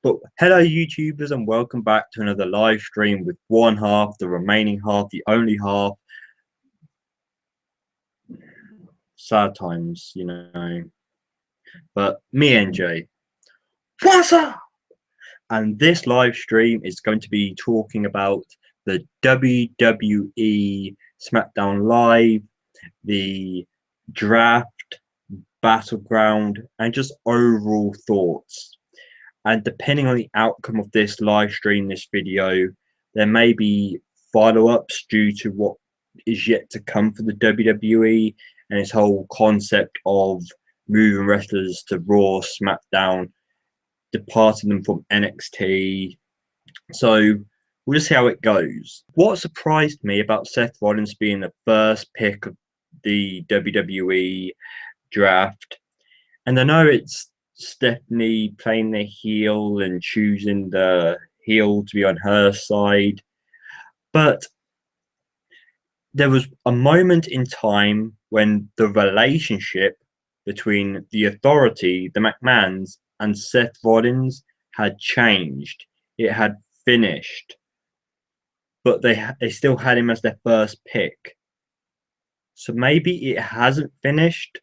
But hello, YouTubers, and welcome back to another live stream with one half, the remaining half, the only half. Sad times, you know. But me, NJ, what's up? And this live stream is going to be talking about the WWE SmackDown Live, the draft, BattleGround, and just overall thoughts. And depending on the outcome of this live stream, this video, there may be follow-ups due to what is yet to come for the WWE and its whole concept of moving wrestlers to Raw, SmackDown, departing them from NXT. So we'll just see how it goes. What surprised me about Seth Rollins being the first pick of the WWE draft, and I know it's Stephanie playing the heel and choosing the heel to be on her side, but there was a moment in time when the relationship between the Authority, the McMahons, and Seth Rollins had changed. It had finished, but they still had him as their first pick. So maybe it hasn't finished.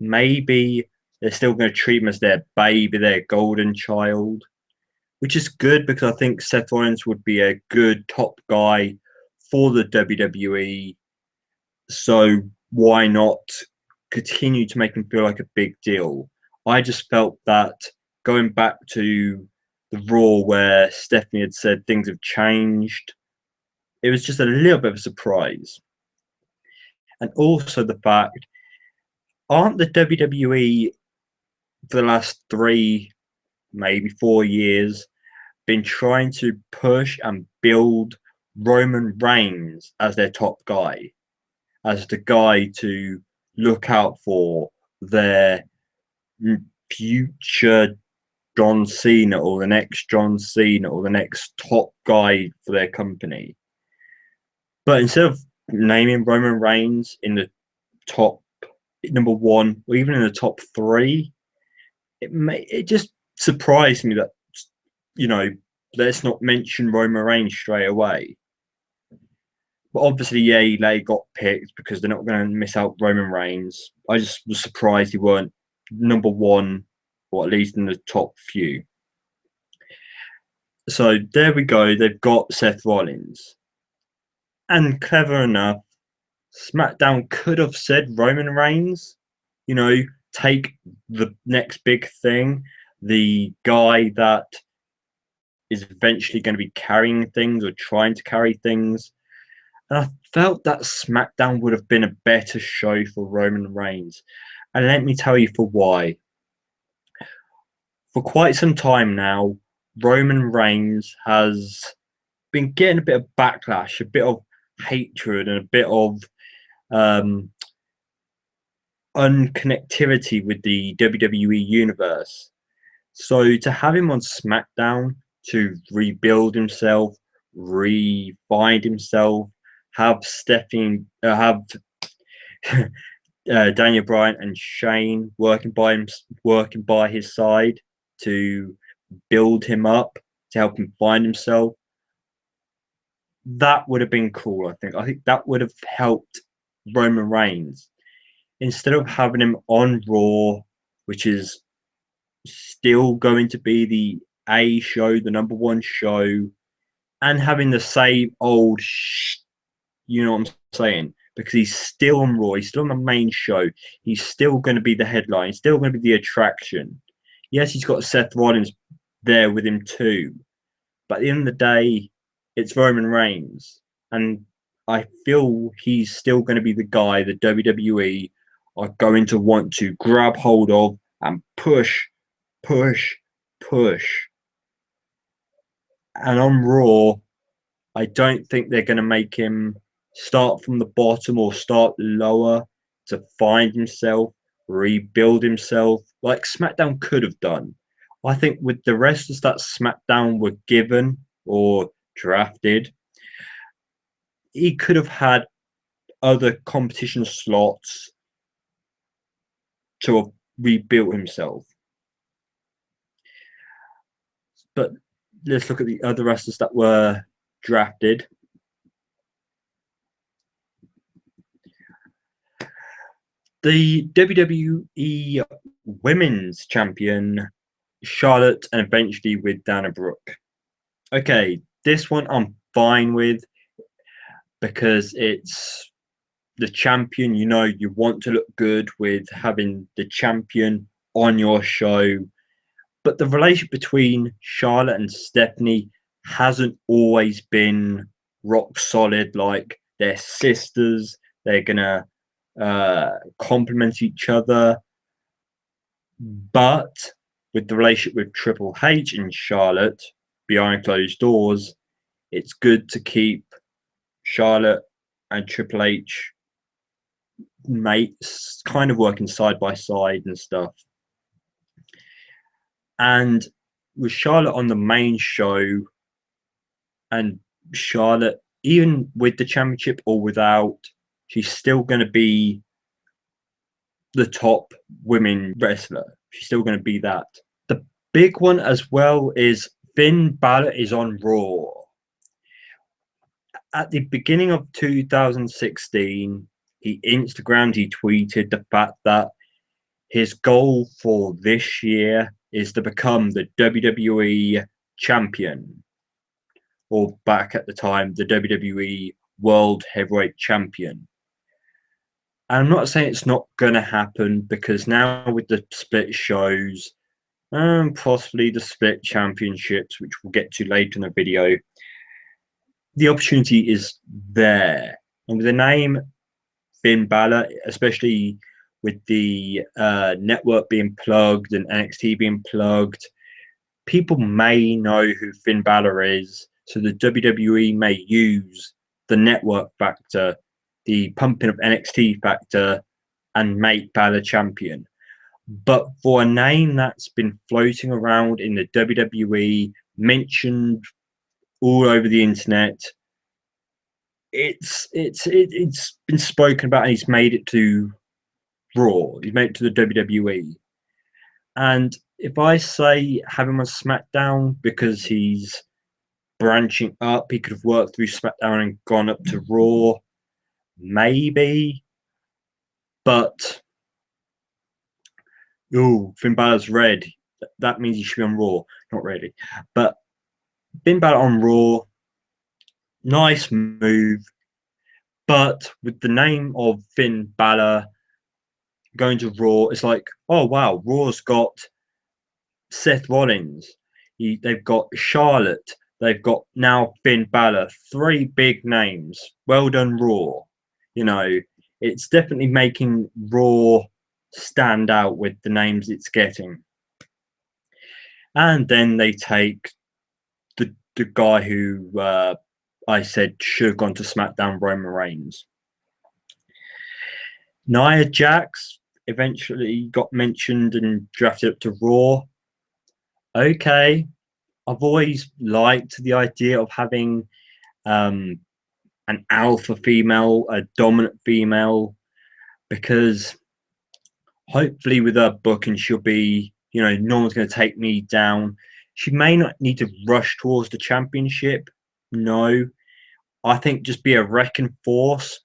Maybe they're still going to treat him as their baby, their golden child, which is good because I think Seth Rollins would be a good top guy for the WWE. So why not continue to make him feel like a big deal? I just felt that going back to the Raw where Stephanie had said things have changed, it was just a little bit of a surprise. And also the fact, aren't the WWE for the last 3, maybe 4 years, been trying to push and build Roman Reigns as their top guy, as the guy to look out for, their future John Cena or the next John Cena or the next top guy for their company. But instead of naming Roman Reigns in the top number 1 or even in the top 3, it just surprised me that, you know, let's not mention Roman Reigns straight away. But obviously, yeah, they got picked because they're not going to miss out Roman Reigns. I just was surprised he weren't number 1, or at least in the top few. So there we go. They've got Seth Rollins. And clever enough, SmackDown could have said Roman Reigns, you know, take the next big thing, the guy that is eventually going to be carrying things or trying to carry things. And I felt that SmackDown would have been a better show for Roman Reigns. And let me tell you for why. For quite some time now, Roman Reigns has been getting a bit of backlash, a bit of hatred, and a bit of unconnectivity with the WWE universe. So to have him on SmackDown to rebuild himself, re-find himself, have Stephanie, have Daniel Bryan and Shane working by his side to build him up, to help him find himself. That would have been cool. I think that would have helped Roman Reigns instead of having him on Raw, which is still going to be the A show, the number 1 show, and having the same old you know what I'm saying? Because he's still on Raw, he's still on the main show, he's still going to be the headline, he's still going to be the attraction. Yes, he's got Seth Rollins there with him too, but at the end of the day, it's Roman Reigns, and I feel he's still going to be the guy the WWE are going to want to grab hold of and push, push, push. And on Raw, I don't think they're going to make him start from the bottom or start lower to find himself, rebuild himself, like SmackDown could have done. I think with the wrestlers that SmackDown were given or drafted, he could have had other competition slots to have rebuilt himself. But let's look at the other wrestlers that were drafted. The WWE Women's Champion, Charlotte, and eventually with Dana Brooke. Okay, this one I'm fine with because it's the champion. You know, you want to look good with having the champion on your show. But the relationship between Charlotte and Stephanie hasn't always been rock solid. Like, they're sisters, they're gonna complement each other. But with the relationship with Triple H and Charlotte behind closed doors, it's good to keep Charlotte and Triple H mates, kind of working side by side and stuff. And with Charlotte on the main show, and Charlotte, even with the championship or without, she's still going to be the top women wrestler. She's still going to be that. The big one as well is Finn Balor is on Raw. At the beginning of 2016, he tweeted the fact that his goal for this year is to become the WWE champion, or back at the time, the WWE World Heavyweight Champion. And I'm not saying it's not going to happen, because now with the split shows and possibly the split championships, which we'll get to later in the video, the opportunity is there. And with the name Finn Balor, especially with the network being plugged and NXT being plugged, people may know who Finn Balor is. So the WWE may use the network factor, the pumping of NXT factor, and make Balor champion. But for a name that's been floating around in the WWE, mentioned all over the internet, it's been spoken about, and he's made it to Raw. He's made it to the WWE. And if I say have him on SmackDown because he's branching up, he could have worked through SmackDown and gone up to Raw, maybe. But Finn Balor's red. That means he should be on Raw. Not really. But Finn Balor on Raw, nice move. But with the name of Finn Balor going to Raw, it's like, oh wow, Raw's got Seth Rollins, they've got Charlotte, they've got now Finn Balor, 3 big names. Well done, Raw. You know, it's definitely making Raw stand out with the names it's getting. And then they take the guy who I said should have gone to SmackDown, Roman Reigns. Nia Jax eventually got mentioned and drafted up to Raw. Okay, I've always liked the idea of having an alpha female, a dominant female, because hopefully with her booking, she'll be, no one's going to take me down. She may not need to rush towards the championship. No, I think just be a wrecking force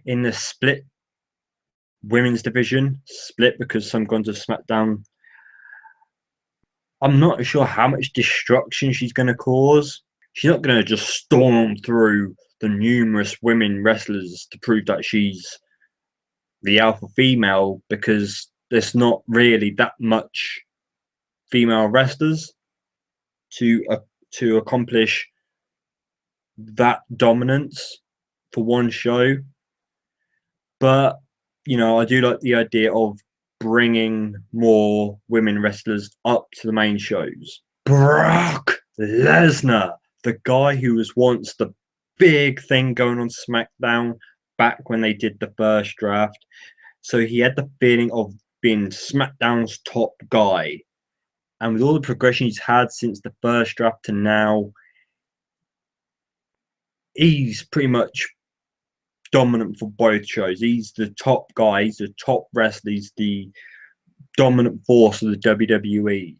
in the split women's division. Split because some gone to SmackDown. I'm not sure how much destruction she's going to cause. She's not going to just storm through the numerous women wrestlers to prove that she's the alpha female, because there's not really that much female wrestlers to accomplish that dominance for one show. But I do like the idea of bringing more women wrestlers up to the main shows. Brock Lesnar, the guy who was once the big thing going on SmackDown back when they did the first draft. So he had the feeling of being SmackDown's top guy. And with all the progression he's had since the first draft to now, he's pretty much dominant for both shows. He's the top guy, he's the top wrestler, he's the dominant force of the WWE.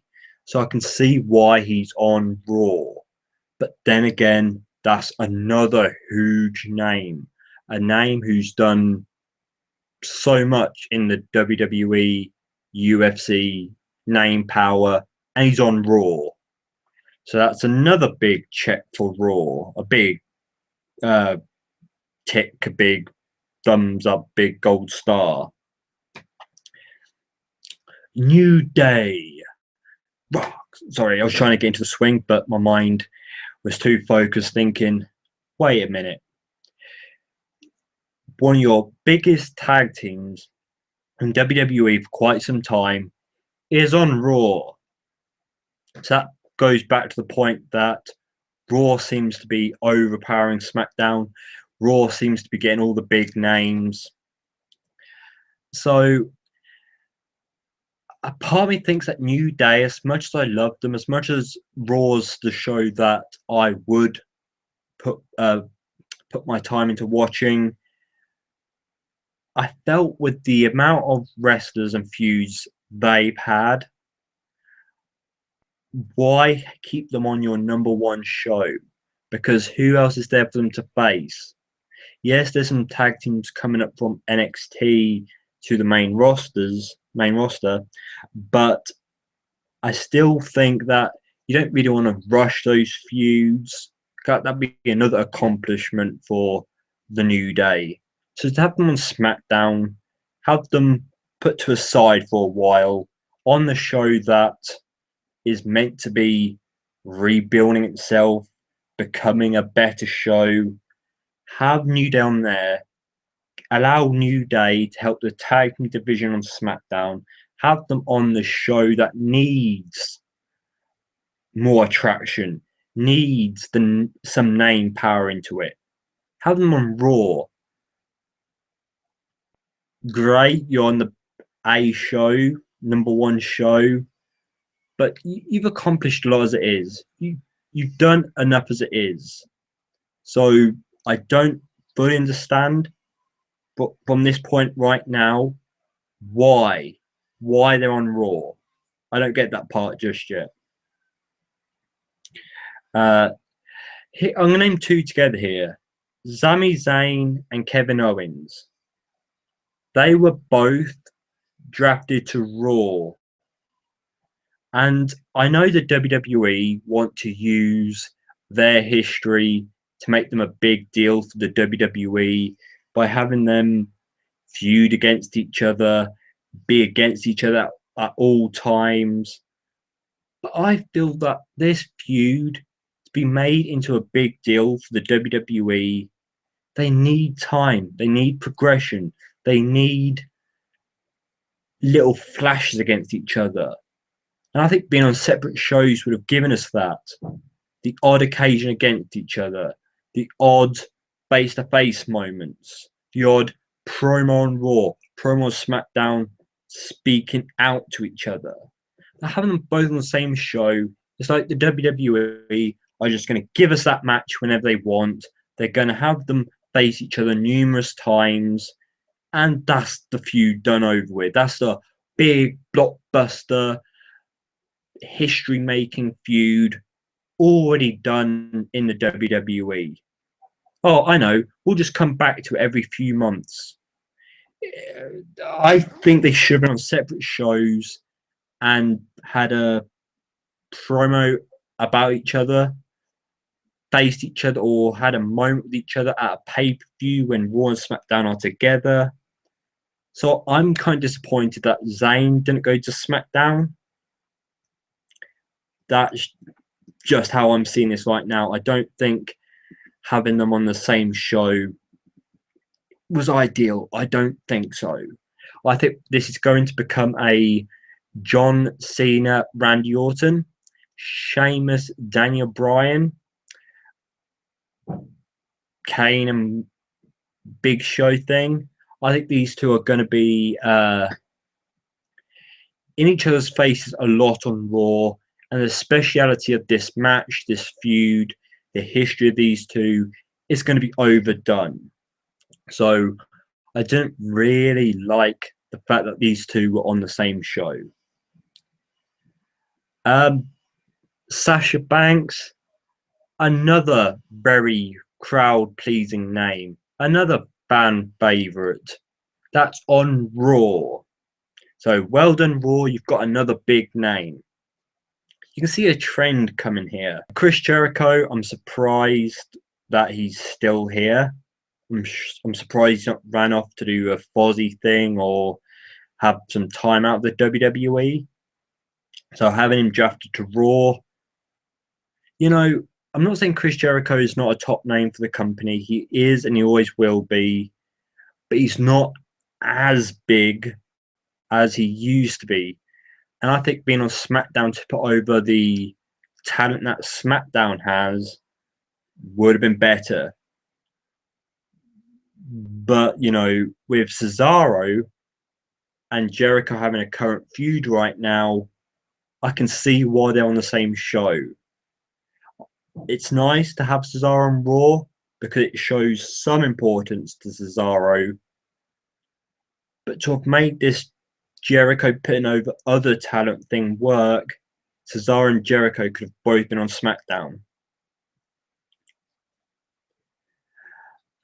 so I can see why he's on Raw. But then again, that's another huge name, a name who's done so much in the WWE, UFC, name power, and he's on Raw. So that's another big check for Raw, a big uh, tick, a big thumbs up, big gold star. New Day. Sorry, I was trying to get into the swing, but my mind was too focused thinking, wait a minute. One of your biggest tag teams in WWE for quite some time is on Raw. So that goes back to the point that Raw seems to be overpowering SmackDown. Raw seems to be getting all the big names. So a part of me thinks that New Day, as much as I love them, as much as Raw's the show that I would put my time into watching, I felt with the amount of wrestlers and feuds they've had, why keep them on your number one show? Because who else is there for them to face? Yes, there's some tag teams coming up from NXT to the main roster, but I still think that you don't really want to rush those feuds. That'd be another accomplishment for the New Day. So to have them on SmackDown, have them put to a side for a while on the show that is meant to be rebuilding itself, becoming a better show, have New Day on there, allow New Day to help the tag team division on SmackDown, have them on the show that needs more attraction, needs some name power into it. Have them on Raw. Great, you're on the A show, number one show, but you've accomplished a lot as it is. You've done enough as it is. So I don't fully understand, but from this point right now, why they're on Raw. I don't get that part just yet. I'm going to name two together here. Sami Zayn and Kevin Owens. They were both drafted to Raw. And I know the WWE want to use their history to make them a big deal for the WWE by having them feud against each other, be against each other at all times. But I feel that this feud to be made into a big deal for the WWE, they need time, they need progression, they need little flashes against each other. And I think being on separate shows would have given us that. The odd occasion against each other, the odd face to face moments, the odd promo on Raw, promo on SmackDown, speaking out to each other. But having them both on the same show, it's like the WWE are just going to give us that match whenever they want. They're going to have them face each other numerous times, and that's the feud done over with. That's the big blockbuster history making feud already done in the WWE. Oh, I know. We'll just come back to it every few months. I think they should have been on separate shows and had a promo about each other, faced each other, or had a moment with each other at a pay-per-view when Raw and SmackDown are together. So I'm kind of disappointed that Zayn didn't go to SmackDown. That's just how I'm seeing this right now. I don't think having them on the same show was ideal. I don't think so. I think this is going to become a John Cena, Randy Orton, Sheamus, Daniel Bryan, Kane and Big Show thing. I think these two are going to be in each other's faces a lot on Raw, and the speciality of this match, this feud, the history of these two is going to be overdone. So I don't really like the fact that these two were on the same show. Um, Sasha Banks, another very crowd-pleasing name, another fan favorite. That's on Raw. So well done, Raw. You've got another big name. You can see a trend coming here. Chris Jericho, I'm surprised that he's still here. I'm surprised he's not ran off to do a Fozzy thing or have some time out of the WWE. So having him drafted to Raw, you know, I'm not saying Chris Jericho is not a top name for the company. He is and he always will be, but he's not as big as he used to be. And I think being on SmackDown to put over the talent that SmackDown has would have been better. But, you know, with Cesaro and Jericho having a current feud right now, I can see why they're on the same show. It's nice to have Cesaro on Raw because it shows some importance to Cesaro. But to have made this Jericho putting over other talent thing work, Cesaro and Jericho could have both been on SmackDown.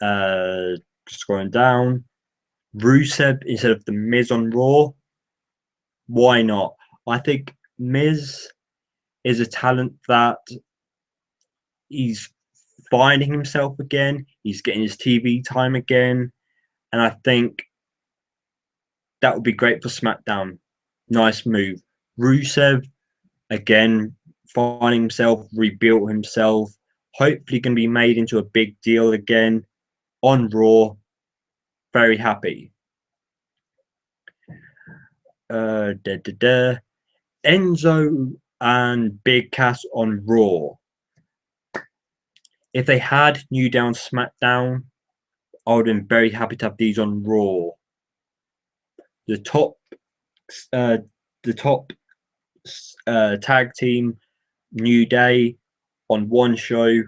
Scrolling down, Rusev instead of the Miz on Raw. Why not? I think Miz is a talent that he's finding himself again. He's getting his TV time again, and I think that would be great for SmackDown. Nice move. Rusev again, finding himself, rebuilt himself. Hopefully, going to be made into a big deal again on Raw. Very happy. Enzo and Big Cass on Raw. If they had New Day on SmackDown, I would have been very happy to have these on Raw. The top tag team, New Day, on one show,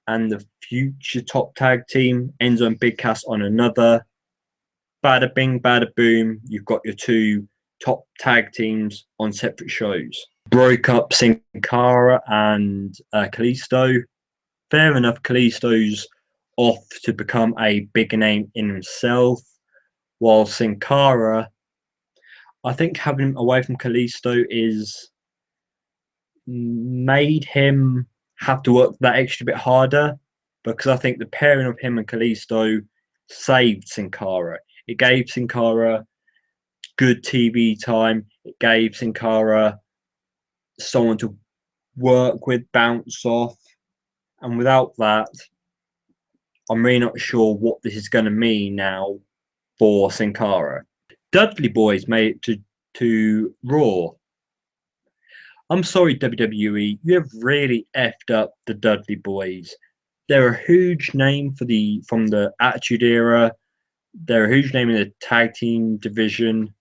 and the future top tag team, Enzo and Big Cass, on another. Bada bing, bada boom. You've got your two top tag teams on separate shows. Broke up Sin Cara and Kalisto. Fair enough, Kalisto's off to become a bigger name in himself, while Sin Cara, I think having him away from Kalisto is made him have to work that extra bit harder, because I think the pairing of him and Kalisto saved Sin Cara. It gave Sin Cara good TV time. It gave Sin Cara someone to work with, bounce off. And without that, I'm really not sure what this is going to mean now for Sin Cara. Dudley Boys made it to Raw. I'm sorry, WWE, you have really effed up the Dudley Boys. They're a huge name from the Attitude Era. They're a huge name in the tag team division.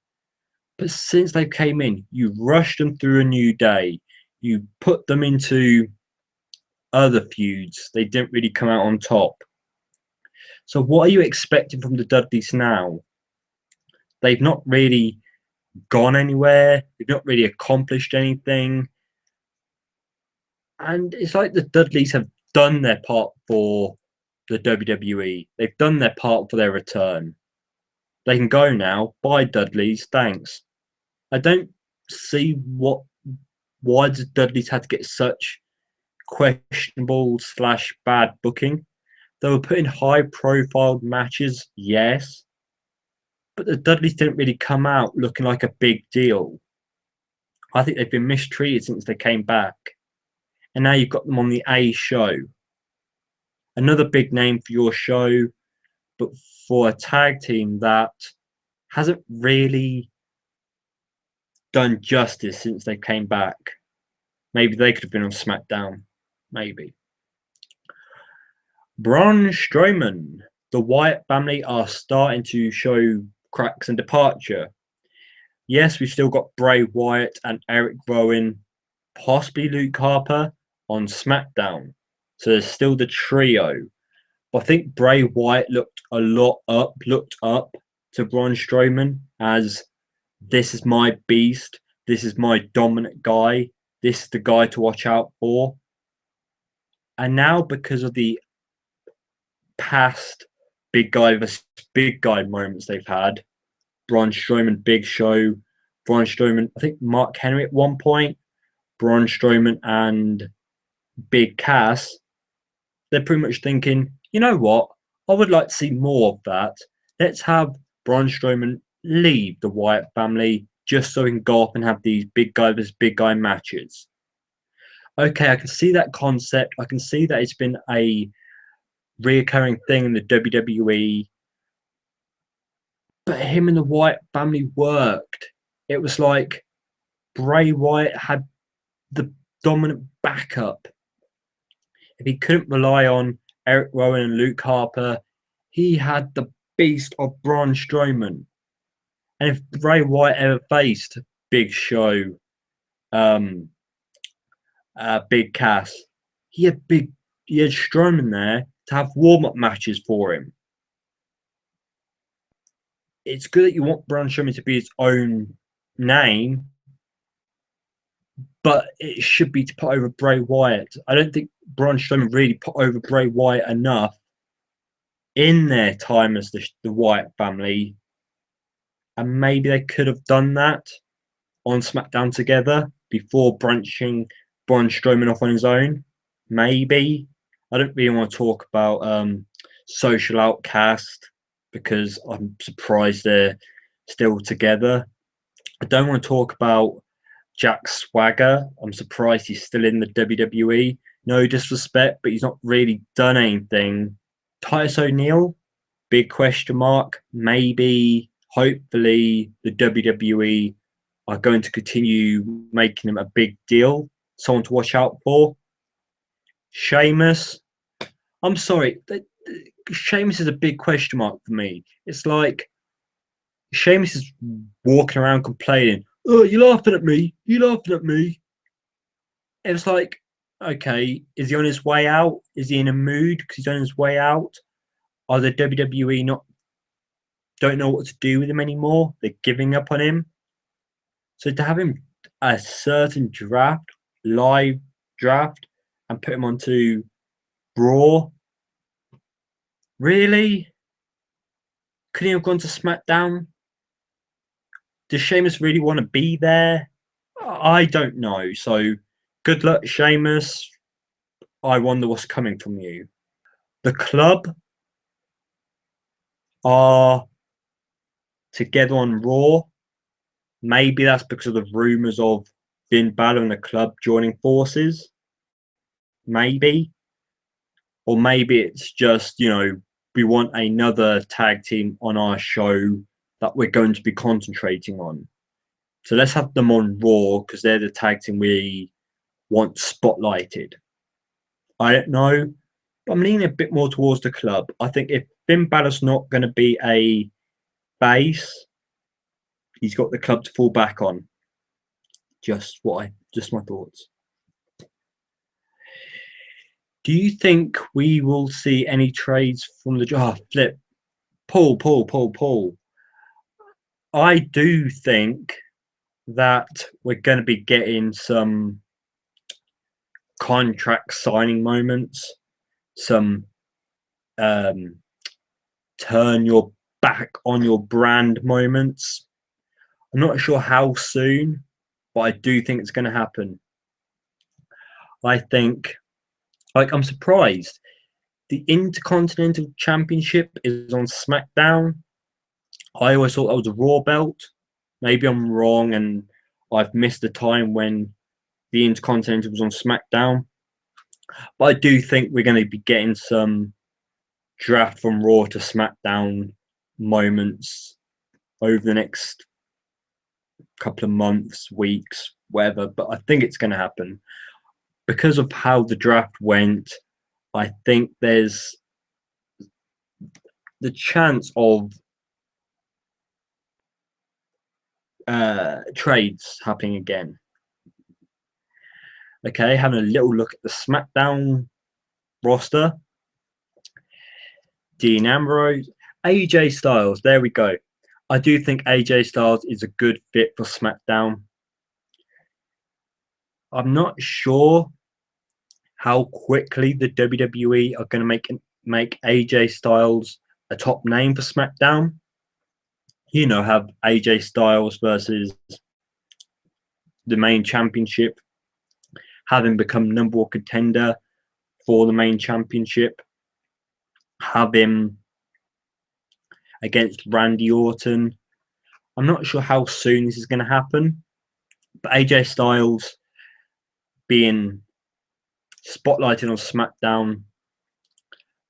But since they came in, you rushed them through a New Day. You put them into other feuds. They didn't really come out on top. So what are you expecting from the Dudleys now? They've not really gone anywhere. They've not really accomplished anything. And it's like the Dudleys have done their part for the WWE. They've done their part for their return. They can go now. Bye, Dudleys. Thanks. I don't see why the Dudleys had to get such questionable / bad booking. They were putting high profile matches, yes, but the Dudleys didn't really come out looking like a big deal. I think they've been mistreated since they came back. And now you've got them on the A show. Another big name for your show, but for a tag team that hasn't really done justice since they came back. Maybe they could have been on SmackDown. Maybe. Braun Strowman. The Wyatt family are starting to show cracks and departure. Yes, we've still got Bray Wyatt and Eric Rowan, possibly Luke Harper, on SmackDown. So there's still the trio. But I think Bray Wyatt looked up to Braun Strowman as, this is my beast. This is my dominant guy. this is the guy to watch out for. And now, because of the past big guy versus big guy moments they've had, Braun Strowman, Big Show, Braun Strowman, I think Mark Henry at one point, Braun Strowman and Big Cass, they're pretty much thinking, you know what? I would like to see more of that. Let's have Braun Strowman leave the Wyatt family just so he can go off and have these big guy versus big guy matches. Okay, I can see that concept. I can see that it's been a reoccurring thing in the WWE. But him and the Wyatt family worked. It was like Bray Wyatt had the dominant backup. If he couldn't rely on Eric Rowan and Luke Harper, he had the beast of Braun Strowman. And if Bray Wyatt ever faced Big Show, Big Cass, he had Strowman there to have warm-up matches for him. It's good that you want Braun Strowman to be his own name, but it should be to put over Bray Wyatt. I don't think Braun Strowman really put over Bray Wyatt enough in their time as the Wyatt family, and maybe they could have done that on SmackDown together before branching Braun Strowman off on his own. Maybe. I don't really want to talk about Social Outcast because I'm surprised they're still together. I don't want to talk about Jack Swagger. I'm surprised he's still in the WWE. No disrespect, but he's not really done anything. Titus O'Neil, big question mark. Maybe, hopefully, the WWE are going to continue making him a big deal. Someone to watch out for. Sheamus. I'm sorry. Sheamus is a big question mark for me. It's like Sheamus is walking around complaining, "Oh, you're laughing at me. You're laughing at me." It was like, okay, is he on his way out? Is he in a mood because he's on his way out? Are the WWE don't know what to do with him anymore? They're giving up on him. So to have him a certain draft, live draft, and put him onto Raw, really? Couldn't he have gone to SmackDown? Does Sheamus really want to be there? I don't know. So good luck, Sheamus. I wonder what's coming from you. The club are together on Raw. Maybe that's because of the rumors of Finn Balor and the club joining forces. Maybe. Or maybe it's just, we want another tag team on our show that we're going to be concentrating on. So let's have them on Raw because they're the tag team we want spotlighted. I don't know. I'm leaning a bit more towards the club. I think if Finn Balor's not going to be a base, he's got the club to fall back on. Just my thoughts. Do you think we will see any trades from the flip? Paul. I do think that we're going to be getting some contract signing moments, some turn your back on your brand moments. I'm not sure how soon, but I do think it's going to happen. I think, I'm surprised. The Intercontinental Championship is on SmackDown. I always thought that was a Raw belt. Maybe I'm wrong and I've missed the time when the Intercontinental was on SmackDown. But I do think we're going to be getting some draft from Raw to SmackDown moments over the next couple of months, weeks, whatever. But I think it's going to happen. Because of how the draft went, I think there's the chance of trades happening again. Okay, having a little look at the SmackDown roster. Dean Ambrose, AJ Styles, there we go. I do think AJ Styles is a good fit for SmackDown. I'm not sure how quickly the WWE are going to make AJ Styles a top name for SmackDown. You know, have AJ Styles versus the main championship, having become number one contender for the main championship, have him against Randy Orton. I'm not sure how soon this is going to happen, but AJ Styles being spotlighted on SmackDown,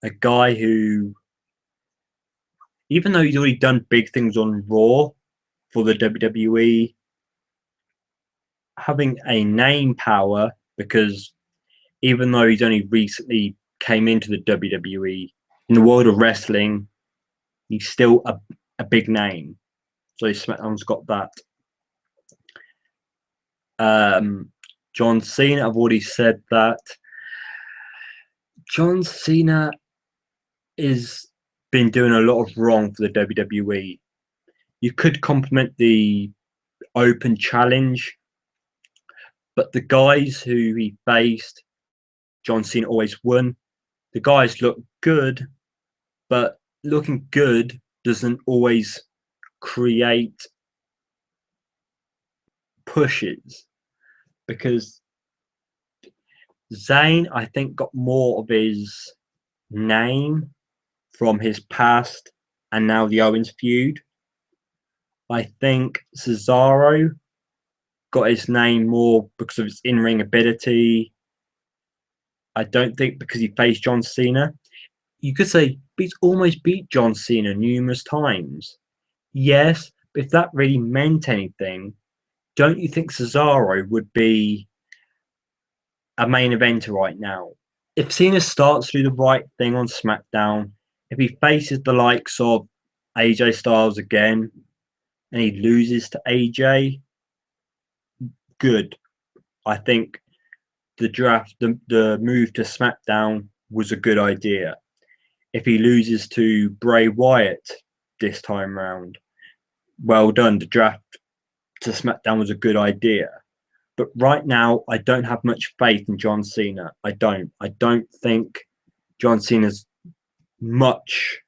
a guy who, even though he's already done big things on Raw for the WWE, having a name power, because even though he's only recently came into the WWE, in the world of wrestling, he's still a big name. So SmackDown's got that. John Cena, I've already said that. John Cena is been doing a lot of wrong for the WWE. You could compliment the open challenge, but the guys who he faced, John Cena always won. The guys look good, but looking good doesn't always create pushes, because Zayn, I think, got more of his name from his past and now the Owens feud. I think Cesaro got his name more because of his in-ring ability. I don't think because he faced John Cena. You could say he's almost beat John Cena numerous times. Yes, but if that really meant anything, don't you think Cesaro would be a main eventer right now? If Cena starts to do the right thing on SmackDown, if he faces the likes of AJ Styles again and he loses to AJ, good. I think the move to SmackDown was a good idea. If he loses to Bray Wyatt this time round, well done. The draft to SmackDown was a good idea. But right now, I don't have much faith in John Cena. I don't. I don't think John Cena's much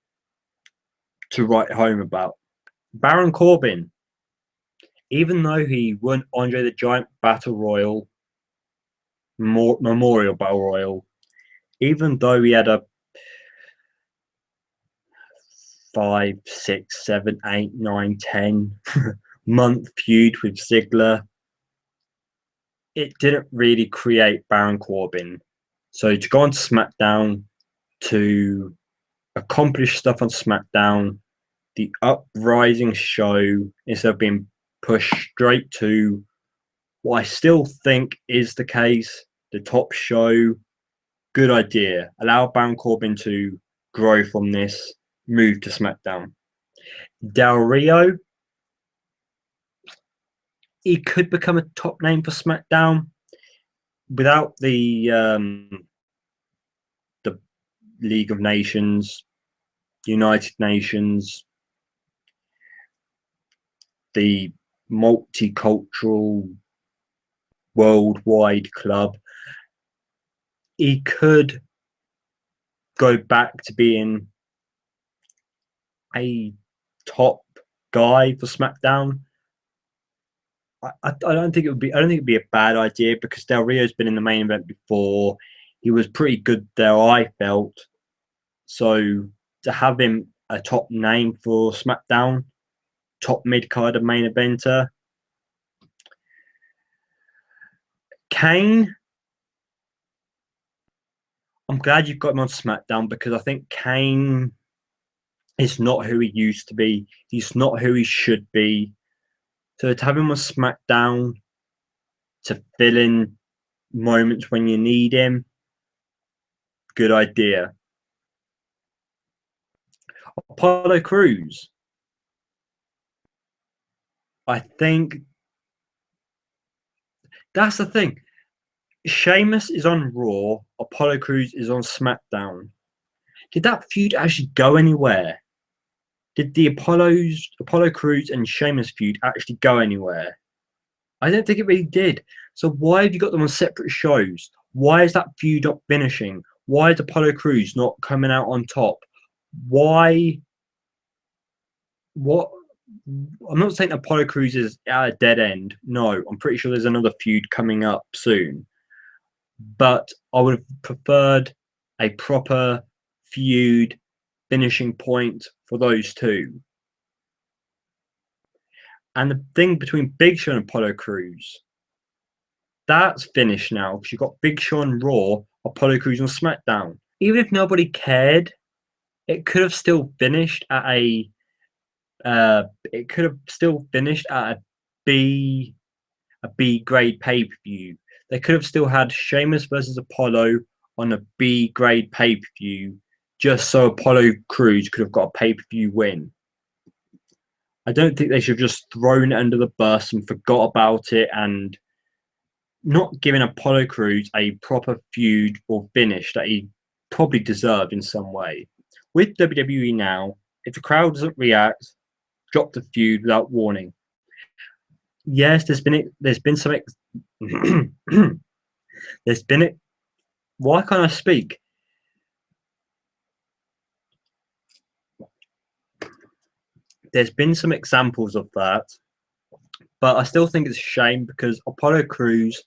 to write home about. Baron Corbin, even though he won Andre the Giant Battle Royal, Memorial Battle Royal, even though he had a 5, 6, 7, 8, 9, 10 month feud with Ziggler, it didn't really create Baron Corbin. So to go on SmackDown, to accomplish stuff on SmackDown, the uprising show, instead of being pushed straight to what I still think is the case, the top show, good idea. Allow Baron Corbin to grow from this, move to SmackDown. Del Rio, he could become a top name for SmackDown without the League of Nations, United Nations, the multicultural worldwide club. He could go back to being a top guy for SmackDown. I don't think it would be. I don't think it'd be a bad idea, because Del Rio's been in the main event before. He was pretty good there, I felt. So to have him a top name for SmackDown, top mid card main eventer. Kane, I'm glad you've got him on SmackDown, because I think Kane is not who he used to be. He's not who he should be. So to have him on SmackDown to fill in moments when you need him, good idea. Apollo Crews, I think that's the thing. Sheamus is on Raw, Apollo Crews is on SmackDown. Did that feud actually go anywhere? Did the Apollo Crews and Sheamus feud actually go anywhere? I don't think it really did. So why have you got them on separate shows? Why is that feud not finishing? Why is Apollo Crews not coming out on top? Why? What? I'm not saying Apollo Crews is at a dead end. No, I'm pretty sure there's another feud coming up soon. But I would have preferred a proper feud finishing point for those two. And the thing between Big Show and Apollo Crews, that's finished now because you've got Big Show on Raw, Apollo Crews on SmackDown. Even if nobody cared, it could have still finished at a B grade pay per view. They could have still had Sheamus versus Apollo on a B grade pay per view, just so Apollo Crews could have got a pay per view win. I don't think they should have just thrown it under the bus and forgot about it and not giving Apollo Crews a proper feud or finish that he probably deserved in some way. With WWE now, if the crowd doesn't react, drop the feud without warning. Yes, there's been some there's been it. Why can't I speak? There's been some examples of that, but I still think it's a shame because Apollo Crews,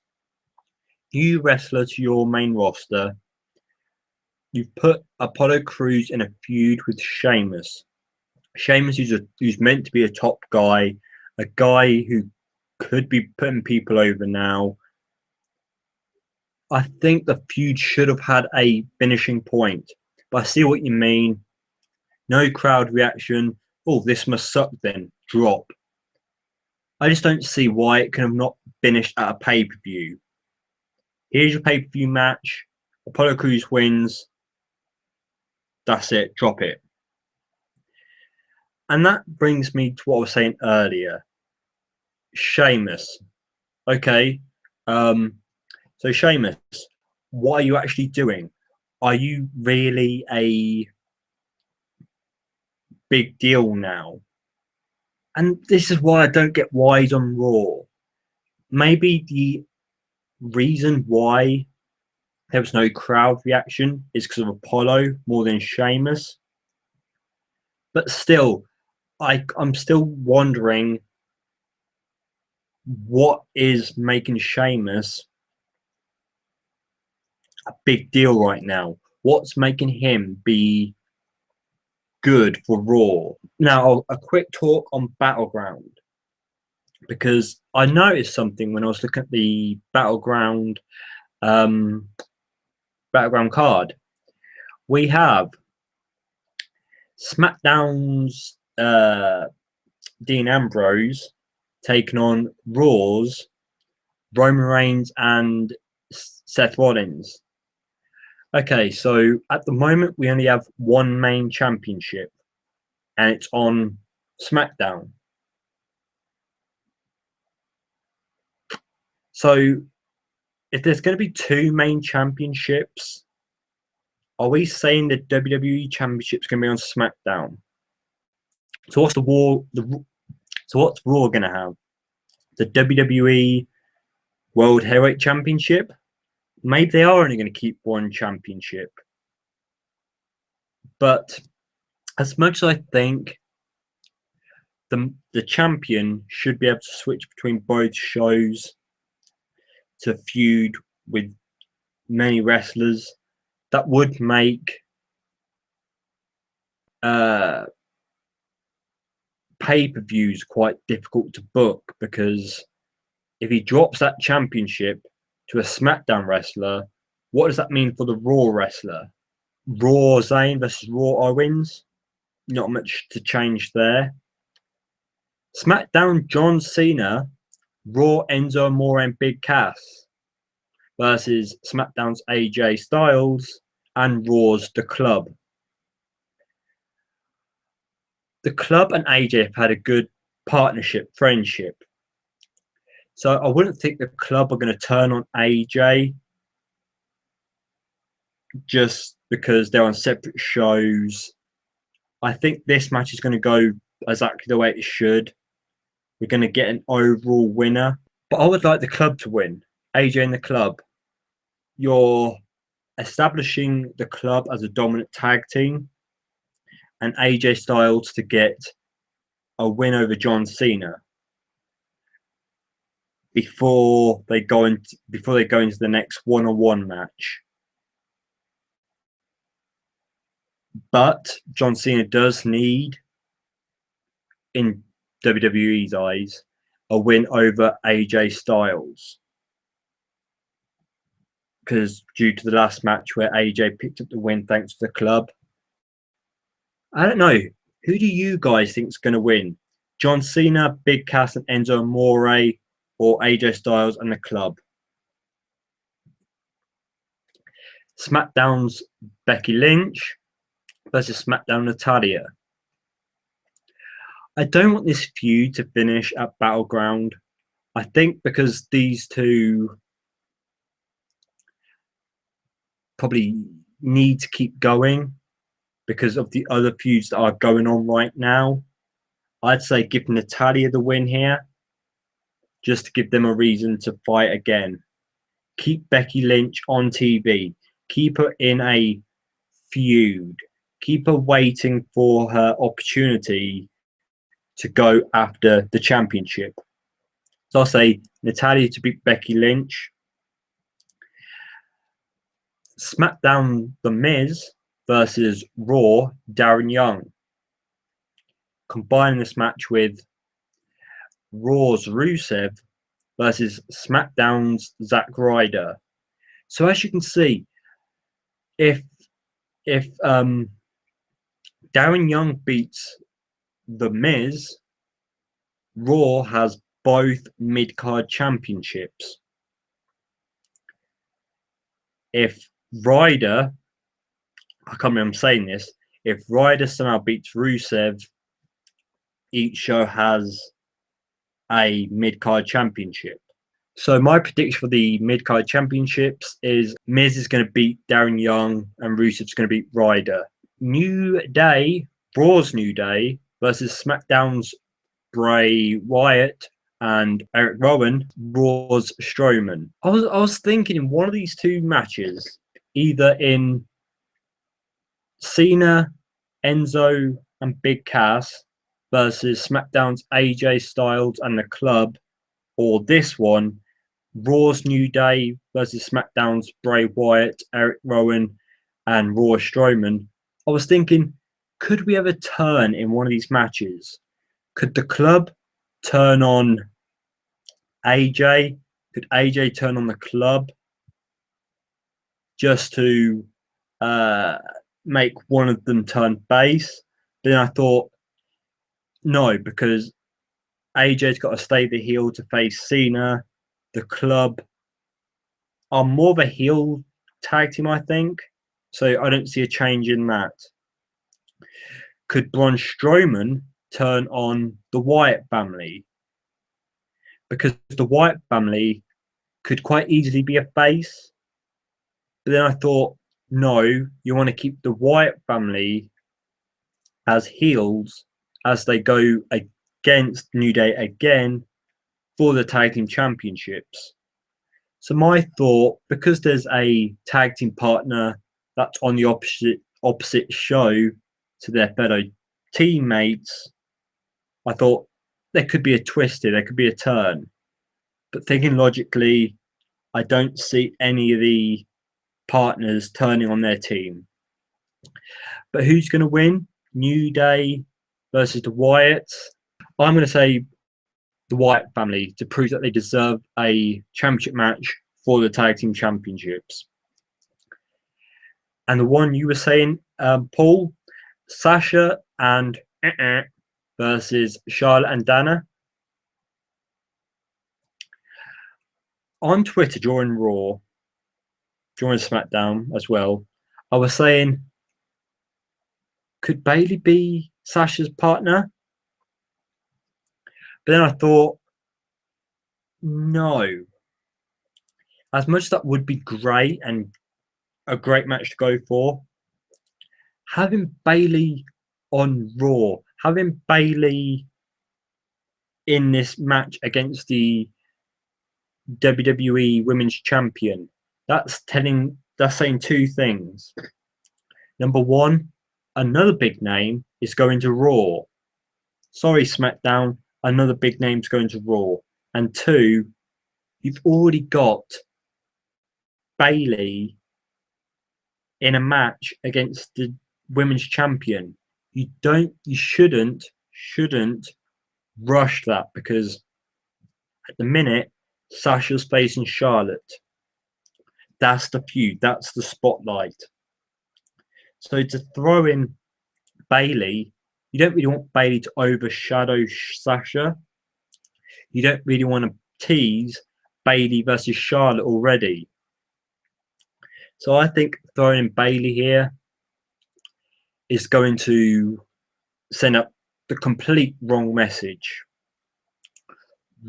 new wrestler to your main roster, you've put Apollo Crews in a feud with Sheamus. Sheamus who's meant to be a top guy, a guy who could be putting people over now. I think the feud should have had a finishing point, but I see what you mean. No crowd reaction. Oh, this must suck then. Drop. I just don't see why it could have not finished at a pay-per-view. Here's your pay-per-view match. Apollo Crews wins. That's it. Drop it. And that brings me to what I was saying earlier. Sheamus. Okay. So Sheamus, what are you actually doing? Are you really a big deal now? And this is why I don't get why he's on Raw. Maybe the reason why there was no crowd reaction is because of Apollo more than Sheamus. But still, I'm still wondering what is making Sheamus a big deal right now. What's making him be good for Raw? Now, a quick talk on BattleGround, because I noticed something when I was looking at the BattleGround card. We have SmackDown's Dean Ambrose taking on Raw's Roman Reigns and Seth Rollins. Okay, so at the moment we only have one main championship, and it's on SmackDown. So if there's going to be two main championships, are we saying the WWE Championship's going to be on SmackDown? So what's what's Raw going to have? The WWE World Heavyweight Championship? Maybe they are only going to keep one championship. But as much as I think the champion should be able to switch between both shows to feud with many wrestlers, that would make pay-per-views quite difficult to book, because if he drops that championship to a SmackDown wrestler, what does that mean for the Raw wrestler? Raw Zayn versus Raw Owens? Not much to change there. SmackDown John Cena, Raw Enzo Amore and Big Cass versus SmackDown's AJ Styles and Raw's The Club. The Club and AJ have had a good partnership, friendship. So I wouldn't think the Club are going to turn on AJ just because they're on separate shows. I think this match is going to go exactly the way it should. We're going to get an overall winner. But I would like the Club to win. AJ in the club. You're establishing the club as a dominant tag team, and AJ Styles to get a win over John Cena before they go into the next one-on-one match. But John Cena does need, in WWE's eyes, a win over AJ Styles, because due to the last match where AJ picked up the win thanks to the club. I don't know. Who do you guys think is going to win? John Cena, Big Cass, and Enzo Amore, or AJ Styles and the club? SmackDown's Becky Lynch versus SmackDown Natalya. I don't want this feud to finish at BattleGround. I think because these two probably need to keep going because of the other feuds that are going on right now. I'd say give Natalya the win here, just to give them a reason to fight again. Keep Becky Lynch on TV. Keep her in a feud. Keep her waiting for her opportunity to go after the championship. So I'll say Natalya to beat Becky Lynch. SmackDown The Miz versus Raw Darren Young. Combining this match with Raw's Rusev versus SmackDown's Zack Ryder. So as you can see, if Darren Young beats The Miz, Raw has both mid-card championships. If Ryder, I can't remember saying this, if Ryder somehow beats Rusev, each show has a mid-card championship. So my prediction for the mid-card championships is Miz is going to beat Darren Young and Rusev's going to beat Ryder. New Day, Raw's New Day versus SmackDown's Bray Wyatt and Eric Rowan, Raw's Strowman. I was thinking in one of these two matches, either in Cena, Enzo, and Big Cass versus SmackDown's AJ Styles and the club, or this one, Raw's New Day versus SmackDown's Bray Wyatt, Eric Rowan, and Raw Strowman. I was thinking, could we have a turn in one of these matches? Could the club turn on AJ? Could AJ turn on the club just to make one of them turn face? But then I thought, no, because AJ's got to stay the heel to face Cena. The club are more of a heel tag team, I think. So I don't see a change in that. Could Braun Strowman turn on the Wyatt family? Because the Wyatt family could quite easily be a face. But then I thought, no, you want to keep the Wyatt family as heels as they go against New Day again for the tag team championships. So my thought, because there's a tag team partner that's on the opposite show to their fellow teammates, I thought there could be a twist here, there could be a turn. But thinking logically, I don't see any of the partners turning on their team. But who's going to win? New Day versus the Wyatts. I'm going to say the Wyatt family to prove that they deserve a championship match for the tag team championships. And the one you were saying, Paul, Sasha and versus Charlotte and Dana. On Twitter during Raw, during SmackDown as well, I was saying, could Bayley be Sasha's partner? But then I thought, no. As much as that would be great and a great match to go for, having Bayley on Raw, having Bayley in this match against the WWE Women's Champion. That's saying two things. Number one, another big name is going to Raw. Sorry, SmackDown, another big name's going to Raw. And two, you've already got Bayley in a match against the women's champion. You shouldn't rush that, because at the minute Sasha's facing Charlotte. That's the feud. That's the spotlight. So to throw in Bayley, you don't really want Bayley to overshadow Sasha. You don't really want to tease Bayley versus Charlotte already. So I think throwing in Bayley here is going to send up the complete wrong message.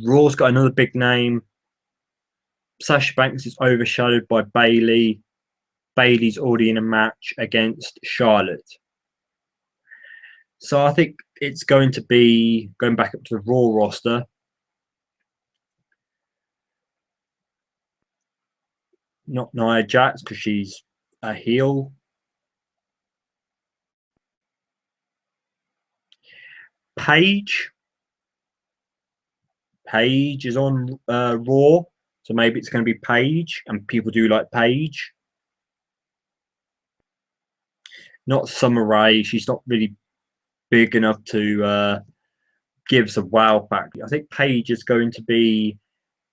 Raw's got another big name. Sasha Banks is overshadowed by Bayley. Bayley's already in a match against Charlotte. So I think it's going to be going back up to the Raw roster. Not Nia Jax, because she's a heel. Paige is on Raw, so maybe it's going to be Paige, and people do like Paige. Not Summer Rae. She's not really big enough to give us a wow factor. I think Paige is going to be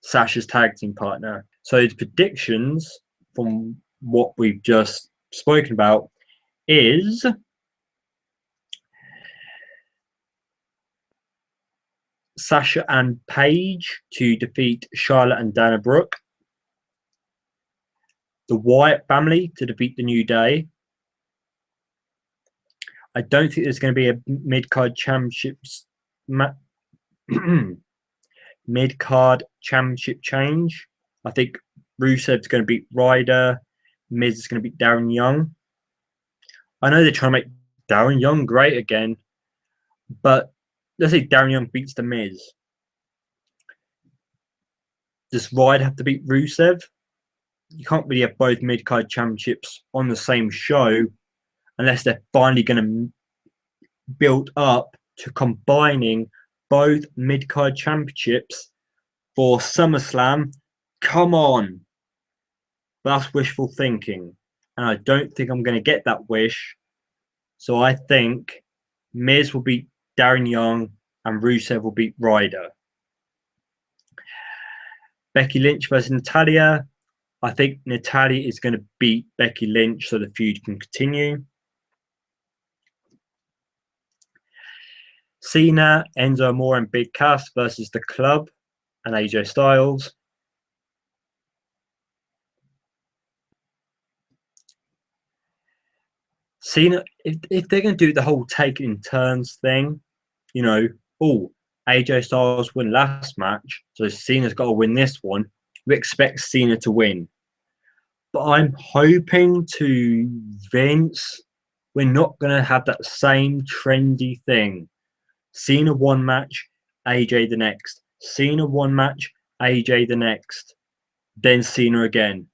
Sasha's tag team partner. So the predictions from what we've just spoken about is Sasha and Paige to defeat Charlotte and Dana Brooke. The Wyatt family to defeat the New Day. I don't think there's going to be a mid-card championships mid-card championship change. I think Rusev's going to beat Ryder. Miz is going to beat Darren Young. I know they're trying to make Darren Young great again, but let's say Darren Young beats the Miz. Does Ryder have to beat Rusev? You can't really have both mid-card championships on the same show unless they're finally going to build up to combining both mid-card championships for SummerSlam. Come on. That's wishful thinking. And I don't think I'm going to get that wish. So I think Miz will beat Darren Young and Rusev will beat Ryder. Becky Lynch versus Natalya. I think Natalya is going to beat Becky Lynch so the feud can continue. Cena, Enzo Amore and Big Cass versus The Club and AJ Styles. Cena, if they're going to do the whole take in turns thing, you know, AJ Styles won last match, so Cena's got to win this one. We expect Cena to win. But I'm hoping to Vince, we're not going to have that same trendy thing. Cena one match, AJ the next. Cena one match, AJ the next. Then Cena again,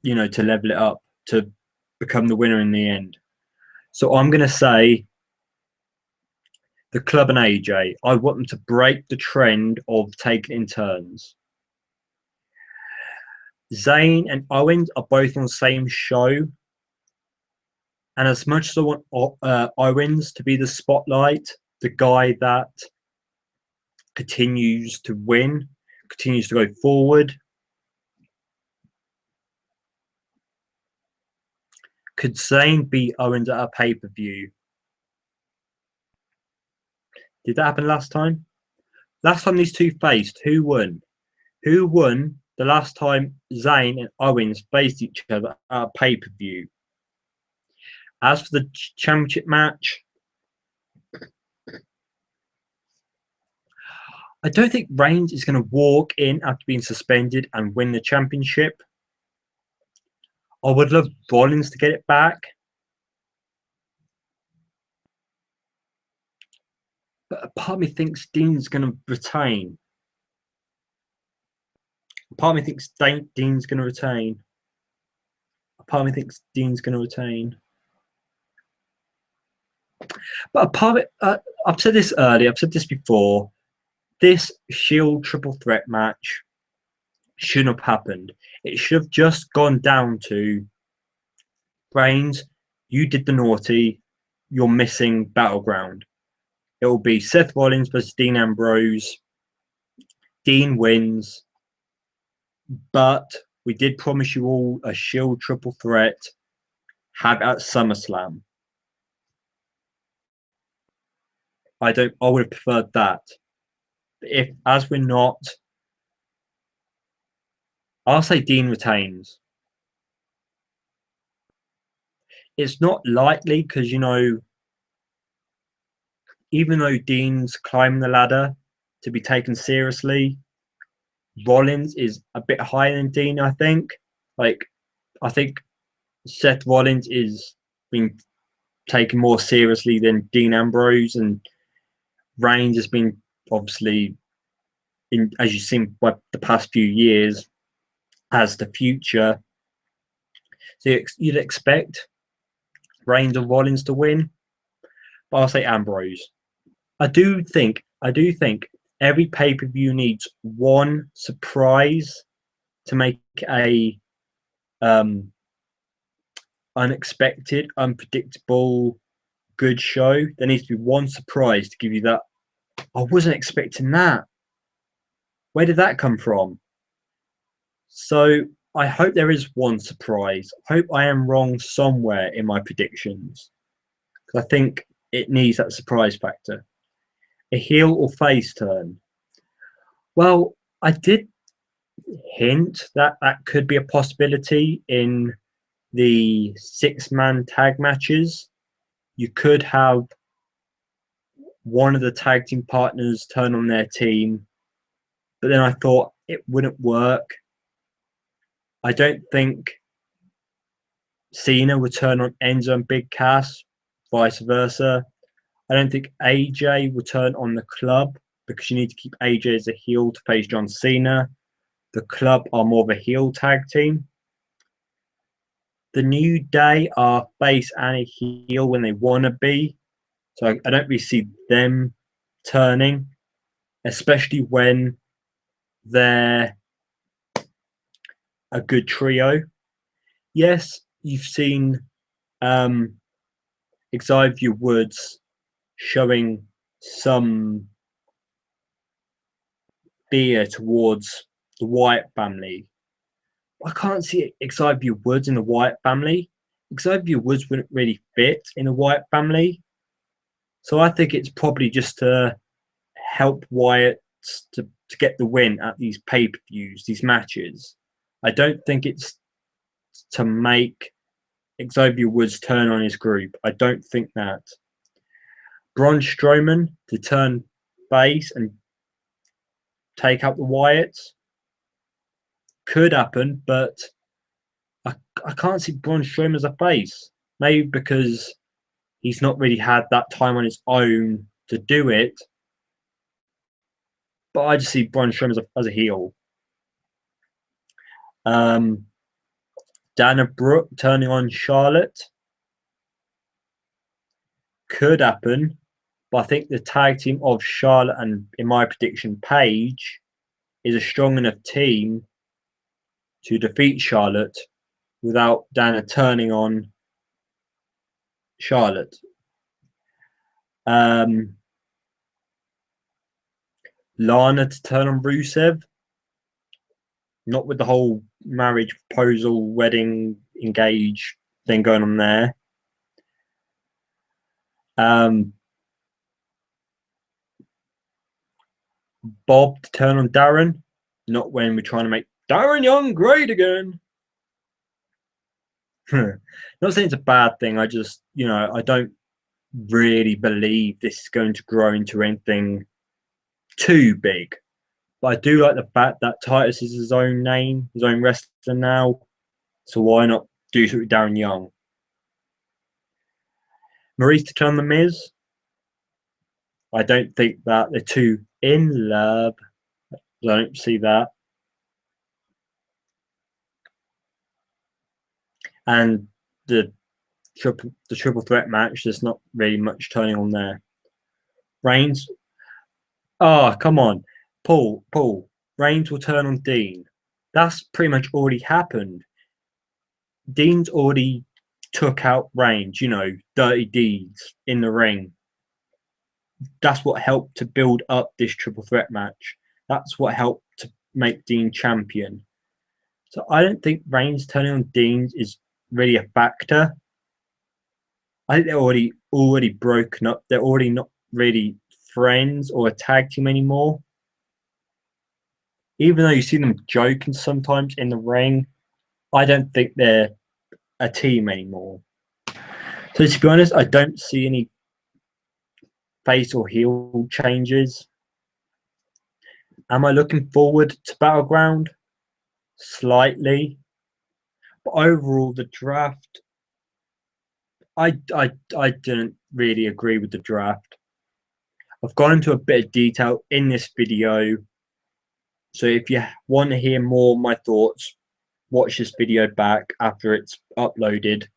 you know, to level it up, to become the winner in the end. So I'm going to say The Club and AJ. I want them to break the trend of taking in turns. Zayn and Owens are both on the same show. And as much as I want Owens to be the spotlight, the guy that continues to win, continues to go forward, could Zayn beat Owens at a pay-per-view? Did that happen last time? Last time these two faced, who won? Who won the last time Zayn and Owens faced each other at a pay-per-view? As for the championship match, I don't think Reigns is going to walk in after being suspended and win the championship. I would love Rollins to get it back. But a part of me thinks Dean's going to retain. Part of me thinks Dean's going to retain. Part of me thinks Dean's going to retain. But a part of it, I've said this earlier, I've said this before. This Shield triple threat match shouldn't have happened. It should have just gone down to Reigns, you did the naughty, you're missing Battleground. It will be Seth Rollins versus Dean Ambrose. Dean wins, but we did promise you all a Shield triple threat. Have at SummerSlam. I would have preferred that. If as we're not, I'll say Dean retains. It's not likely because even though Dean's climbing the ladder to be taken seriously, Rollins is a bit higher than Dean, I think. I think Seth Rollins is being taken more seriously than Dean Ambrose, and Reigns has been obviously, as you've seen by the past few years, as the future. So you'd expect Reigns or Rollins to win, but I'll say Ambrose. I do think every pay-per-view needs one surprise to make a unexpected, unpredictable, good show. There needs to be one surprise to give you that. I wasn't expecting that. Where did that come from? So I hope there is one surprise. I hope I am wrong somewhere in my predictions, because I think it needs that surprise factor. A heel or face turn. Well, I did hint that that could be a possibility in the 6-man tag matches. You could have one of the tag team partners turn on their team, but then I thought it wouldn't work. I don't think Cena would turn on Enzo and Big Cass, vice versa. I don't think AJ would turn on the Club, because you need to keep AJ as a heel to face John Cena. The Club are more of a heel tag team. The New Day are face and a heel when they want to be. So I don't really see them turning, especially when they're a good trio. Yes, you've seen Xavier Woods showing some fear towards the Wyatt family. I can't see Xavier Woods in the Wyatt family. Xavier Woods wouldn't really fit in the Wyatt family. So I think it's probably just to help Wyatt to get the win at these pay-per-views, these matches. I don't think it's to make Xavier Woods turn on his group. I don't think that. Braun Strowman to turn face and take out the Wyatts could happen, but I can't see Braun Strowman as a face. Maybe because he's not really had that time on his own to do it. But I just see Braun Strowman as a heel. Dana Brooke turning on Charlotte could happen, but I think the tag team of Charlotte and, in my prediction, Paige is a strong enough team to defeat Charlotte without Dana turning on Charlotte. Lana to turn on Rusev, not with the whole marriage proposal, wedding, engage thing going on there. Bob to turn on Darren, not when we're trying to make Darren Young great again. Not saying it's a bad thing. I just, I don't really believe this is going to grow into anything too big. But I do like the fact that Titus is his own name, his own wrestler now. So why not do something with Darren Young? Maurice to turn the Miz. I don't think that they're too in love. I don't see that. and the triple threat match. There's not really much turning on there. Reigns. Oh, come on, Paul. Reigns will turn on Dean. That's pretty much already happened. Dean's already took out Reigns. Dirty deeds in the ring. That's what helped to build up this triple threat match. That's what helped to make Dean champion. So I don't think Reigns turning on Dean is really a factor. I think they're already broken up. They're already not really friends or a tag team anymore. Even though you see them joking sometimes in the ring, I don't think they're a team anymore. So to be honest, I don't see any face or heel changes. Am I looking forward to BattleGround? Slightly. But overall, the draft, I didn't really agree with the draft. I've gone into a bit of detail in this video. So if you want to hear more of my thoughts, watch this video back after it's uploaded.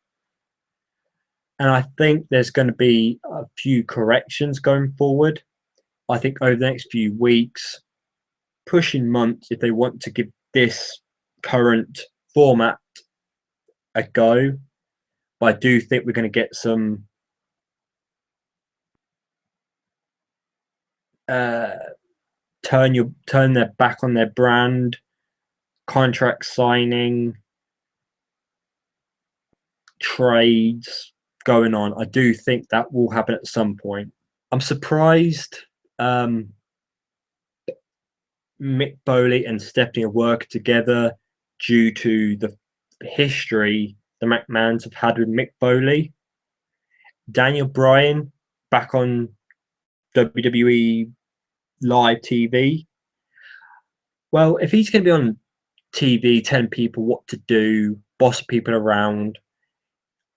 And I think there's going to be a few corrections going forward. I think over the next few weeks, pushing months, if they want to give this current format a go. But I do think we're going to get some turn their back on their brand, contract signing, trades going on. I do think that will happen at some point. I'm surprised Mick Foley and Stephanie are working together due to the history the McMahons have had with Mick Foley. Daniel Bryan back on WWE live TV. Well, if he's going to be on TV telling people what to do, boss people around,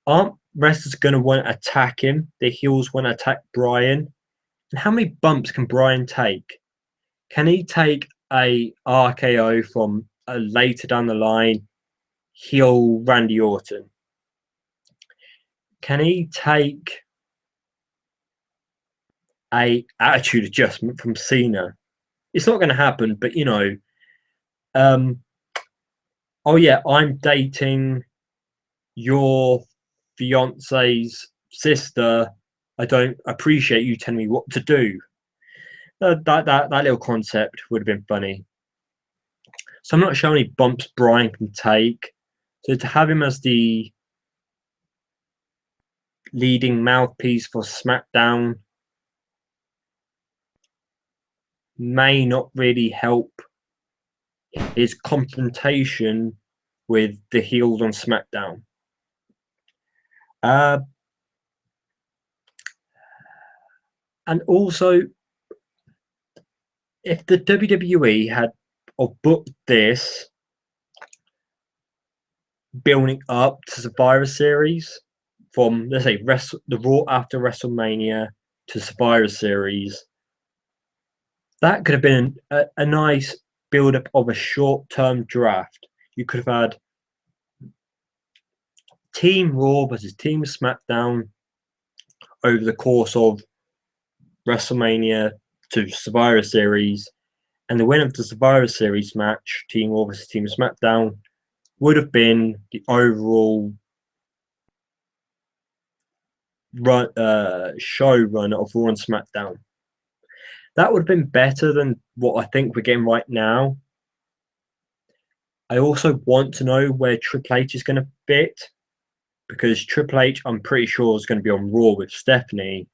aren't wrestlers going to want to attack him? The heels want to attack Bryan. And how many bumps can Bryan take? Can he take a RKO from later down the line heel Randy Orton? Can he take a attitude adjustment from Cena? It's not going to happen, but oh yeah, I'm dating your fiance's sister. I don't appreciate you telling me what to do. That little concept would have been funny. So I'm not sure how many bumps Bryan can take. So to have him as the leading mouthpiece for SmackDown may not really help his confrontation with the heels on SmackDown. And also, if the WWE had booked this building up to Survivor Series from, let's say, the Raw after WrestleMania to Survivor Series, that could have been a nice build-up of a short-term draft. You could have had Team Raw versus Team SmackDown over the course of WrestleMania to Survivor Series, and the winner of the Survivor Series match, Team Raw versus Team SmackDown, would have been the overall showrunner of Raw and SmackDown. That would have been better than what I think we're getting right now. I also want to know where Triple H is going to fit, because Triple H, I'm pretty sure, is going to be on Raw with Stephanie.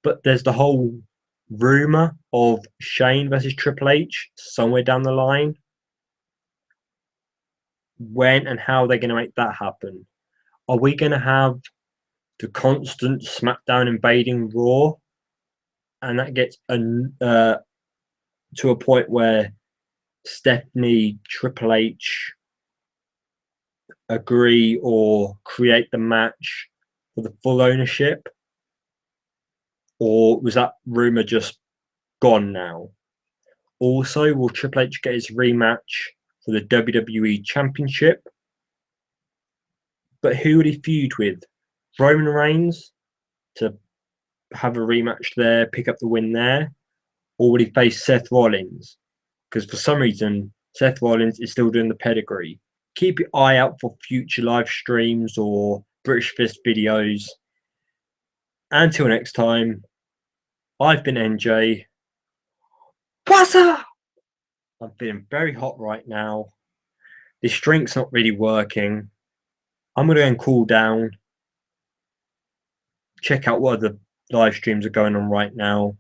But there's the whole rumor of Shane versus Triple H somewhere down the line. When and how they're going to make that happen? Are we going to have the constant SmackDown invading Raw, and that gets to a point where Stephanie, Triple H agree or create the match for the full ownership? Or was that rumor just gone now? Also, will Triple H get his rematch for the WWE Championship? But who would he feud with? Roman Reigns to have a rematch there, pick up the win there? Or would he face Seth Rollins? Because for some reason, Seth Rollins is still doing the pedigree. Keep your eye out for future live streams or British Fist videos. Until next time, I've been NJ. What's up? I'm feeling very hot right now. This drink's not really working. I'm going to go and cool down. Check out what other live streams are going on right now.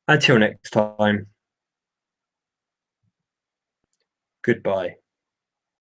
Until next time, goodbye.